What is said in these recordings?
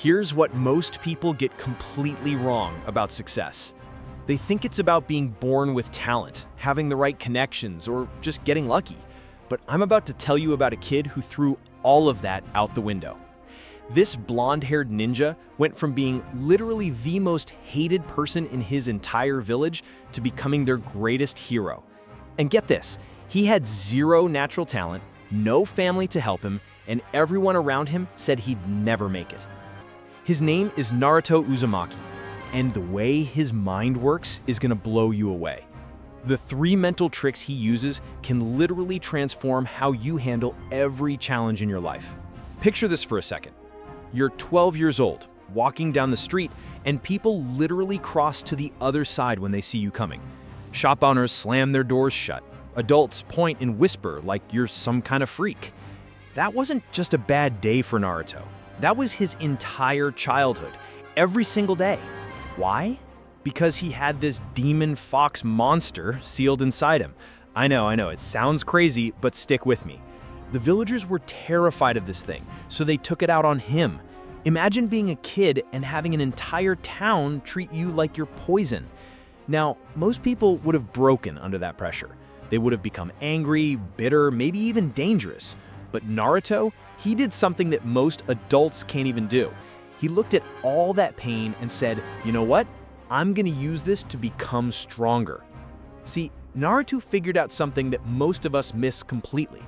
Here's what most people get completely wrong about success. They think it's about being born with talent, having the right connections, or just getting lucky. But I'm about to tell you about a kid who threw all of that out the window. This blonde-haired ninja went from being literally the most hated person in his entire village to becoming their greatest hero. And get this, he had zero natural talent, no family to help him, and everyone around him said he'd never make it. His name is Naruto Uzumaki, and the way his mind works is gonna blow you away. The 3 mental tricks he uses can literally transform how you handle every challenge in your life. Picture this for a second. You're 12 years old, walking down the street, and people literally cross to the other side when they see you coming. Shop owners slam their doors shut. Adults point and whisper like you're some kind of freak. That wasn't just a bad day for Naruto. That was his entire childhood, every single day. Why? Because he had this demon fox monster sealed inside him. I know, it sounds crazy, but stick with me. The villagers were terrified of this thing, so they took it out on him. Imagine being a kid and having an entire town treat you like you're poison. Now, most people would have broken under that pressure. They would have become angry, bitter, maybe even dangerous. But Naruto, he did something that most adults can't even do. He looked at all that pain and said, you know what? I'm gonna use this to become stronger. See, Naruto figured out something that most of us miss completely.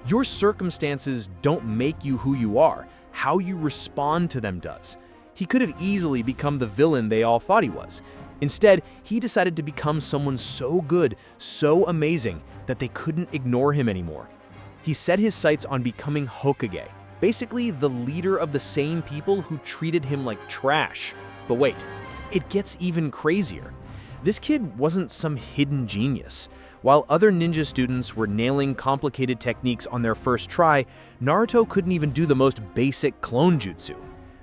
Your circumstances don't make you who you are. How you respond to them does. He could have easily become the villain they all thought he was. Instead, he decided to become someone so good, so amazing, that they couldn't ignore him anymore. He set his sights on becoming Hokage, basically the leader of the same people who treated him like trash. But wait, it gets even crazier. This kid wasn't some hidden genius. While other ninja students were nailing complicated techniques on their first try, Naruto couldn't even do the most basic clone jutsu.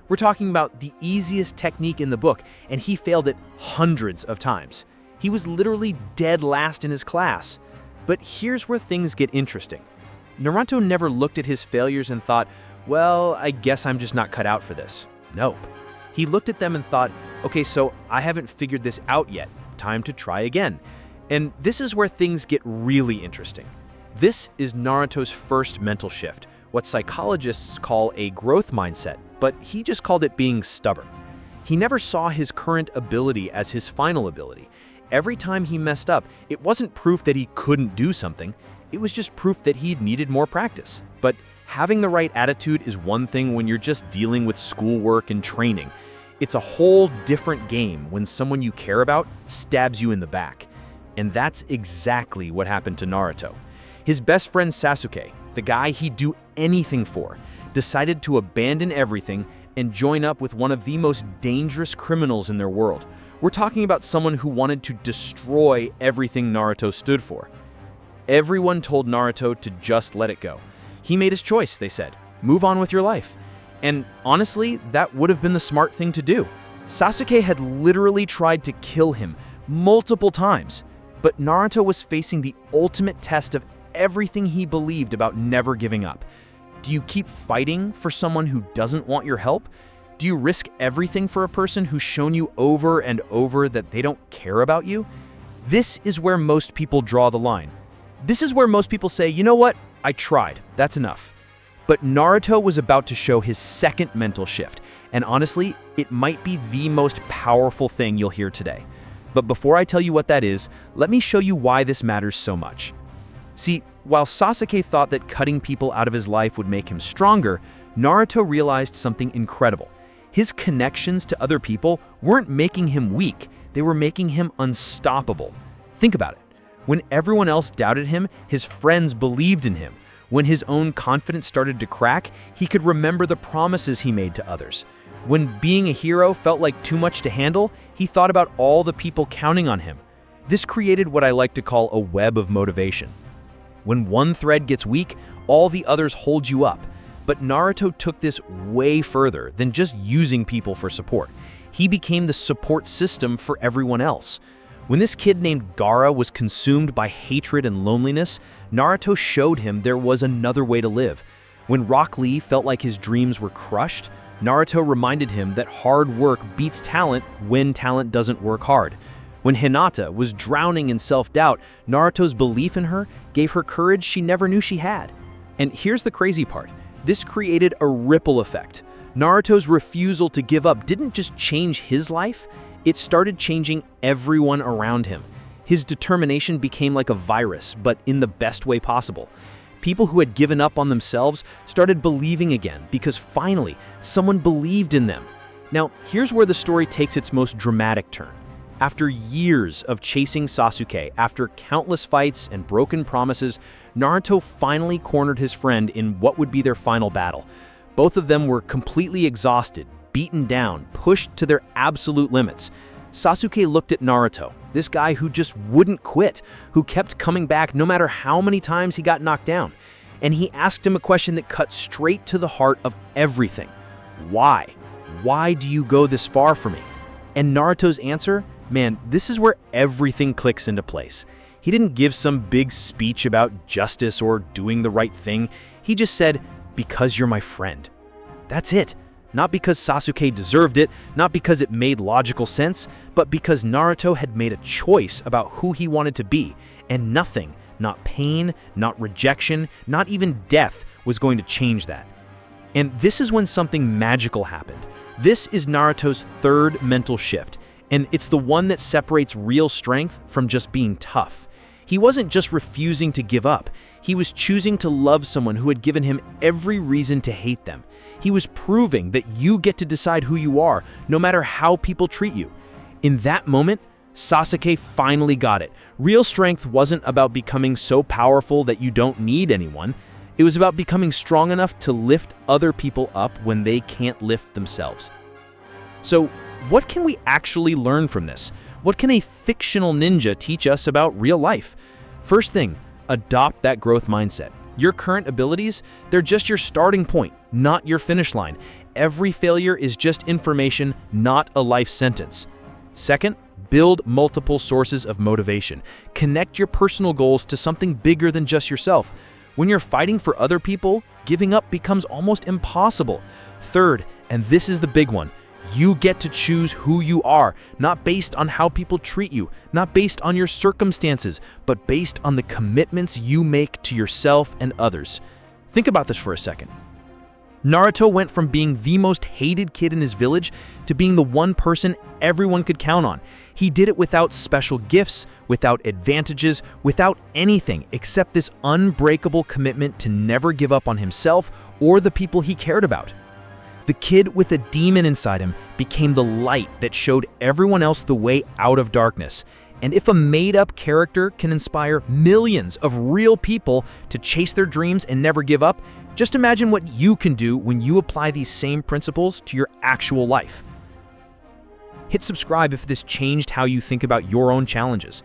We're talking about the easiest technique in the book, and he failed it hundreds of times. He was literally dead last in his class. But here's where things get interesting. Naruto never looked at his failures and thought, well, I guess I'm just not cut out for this. Nope. He looked at them and thought, okay, so I haven't figured this out yet. Time to try again. And this is where things get really interesting. This is Naruto's first mental shift, what psychologists call a growth mindset, but he just called it being stubborn. He never saw his current ability as his final ability. Every time he messed up, it wasn't proof that he couldn't do something. It was just proof that he needed more practice. But having the right attitude is one thing when you're just dealing with schoolwork and training. It's a whole different game when someone you care about stabs you in the back. And that's exactly what happened to Naruto. His best friend Sasuke, the guy he'd do anything for, decided to abandon everything and join up with one of the most dangerous criminals in their world. We're talking about someone who wanted to destroy everything Naruto stood for. Everyone told Naruto to just let it go. He made his choice, they said. Move on with your life. And honestly, that would have been the smart thing to do. Sasuke had literally tried to kill him multiple times. But Naruto was facing the ultimate test of everything he believed about never giving up. Do you keep fighting for someone who doesn't want your help? Do you risk everything for a person who's shown you over and over that they don't care about you? This is where most people draw the line. This is where most people say, you know what? I tried. That's enough. But Naruto was about to show his second mental shift. And honestly, it might be the most powerful thing you'll hear today. But before I tell you what that is, let me show you why this matters so much. See, while Sasuke thought that cutting people out of his life would make him stronger, Naruto realized something incredible. His connections to other people weren't making him weak, they were making him unstoppable. Think about it. When everyone else doubted him, his friends believed in him. When his own confidence started to crack, he could remember the promises he made to others. When being a hero felt like too much to handle, he thought about all the people counting on him. This created what I like to call a web of motivation. When one thread gets weak, all the others hold you up. But Naruto took this way further than just using people for support. He became the support system for everyone else. When this kid named Gaara was consumed by hatred and loneliness, Naruto showed him there was another way to live. When Rock Lee felt like his dreams were crushed, Naruto reminded him that hard work beats talent when talent doesn't work hard. When Hinata was drowning in self-doubt, Naruto's belief in her gave her courage she never knew she had. And here's the crazy part. This created a ripple effect. Naruto's refusal to give up didn't just change his life, it started changing everyone around him. His determination became like a virus, but in the best way possible. People who had given up on themselves started believing again because finally, someone believed in them. Now, here's where the story takes its most dramatic turn. After years of chasing Sasuke, after countless fights and broken promises, Naruto finally cornered his friend in what would be their final battle. Both of them were completely exhausted, beaten down, pushed to their absolute limits. Sasuke looked at Naruto, this guy who just wouldn't quit, who kept coming back no matter how many times he got knocked down. And he asked him a question that cut straight to the heart of everything. Why? Why do you go this far for me? And Naruto's answer? Man, this is where everything clicks into place. He didn't give some big speech about justice or doing the right thing. He just said, "Because you're my friend." That's it. Not because Sasuke deserved it, not because it made logical sense, but because Naruto had made a choice about who he wanted to be, and nothing, not pain, not rejection, not even death, was going to change that. And this is when something magical happened. This is Naruto's third mental shift, and it's the one that separates real strength from just being tough. He wasn't just refusing to give up. He was choosing to love someone who had given him every reason to hate them. He was proving that you get to decide who you are, no matter how people treat you. In that moment, Sasuke finally got it. Real strength wasn't about becoming so powerful that you don't need anyone. It was about becoming strong enough to lift other people up when they can't lift themselves. So, what can we actually learn from this? What can a fictional ninja teach us about real life? First thing, adopt that growth mindset. Your current abilities, they're just your starting point, not your finish line. Every failure is just information, not a life sentence. Second, build multiple sources of motivation. Connect your personal goals to something bigger than just yourself. When you're fighting for other people, giving up becomes almost impossible. Third, and this is the big one, you get to choose who you are, not based on how people treat you, not based on your circumstances, but based on the commitments you make to yourself and others. Think about this for a second. Naruto went from being the most hated kid in his village to being the one person everyone could count on. He did it without special gifts, without advantages, without anything except this unbreakable commitment to never give up on himself or the people he cared about. The kid with a demon inside him became the light that showed everyone else the way out of darkness. And if a made-up character can inspire millions of real people to chase their dreams and never give up, just imagine what you can do when you apply these same principles to your actual life. Hit subscribe if this changed how you think about your own challenges.